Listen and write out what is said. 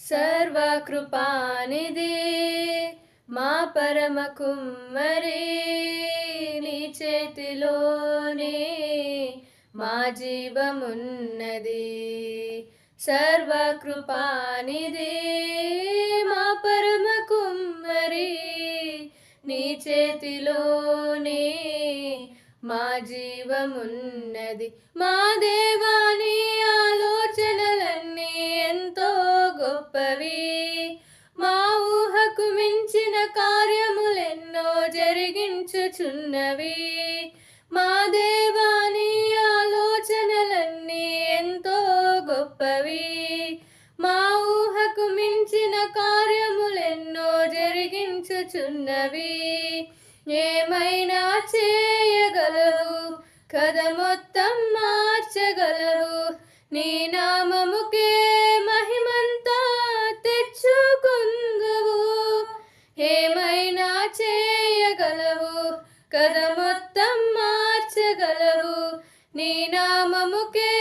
సర్వకృపానిధి మా పరమ కుమ్మరి, నీ చేతిలోనే మా జీవమున్నది. సర్వకృపానిధి మా పరమ కుమ్మరి, నీ చేతిలోనే మా జీవమున్నది. మా దేవాని ఆలోచనలన్నీ ఎంతో గొప్పవి, మా ఊహకు మించిన కార్యములెన్నో జరిగించుచున్నవి. మా దేవాని ఆలోచనలన్నీ ఎంతో గొప్పవి, మా ఊహకు మించిన కార్యములెన్నో జరిగించుచున్నవి. ఏమైనా చేయగలవు, కథ మొత్తం మార్చగలవు, నీ నామముకే మహిమంతా తెచ్చుకుందువు. ఏమైనా చేయగలవు, కథ మొత్తం మార్చగలవు, నీ నామముకే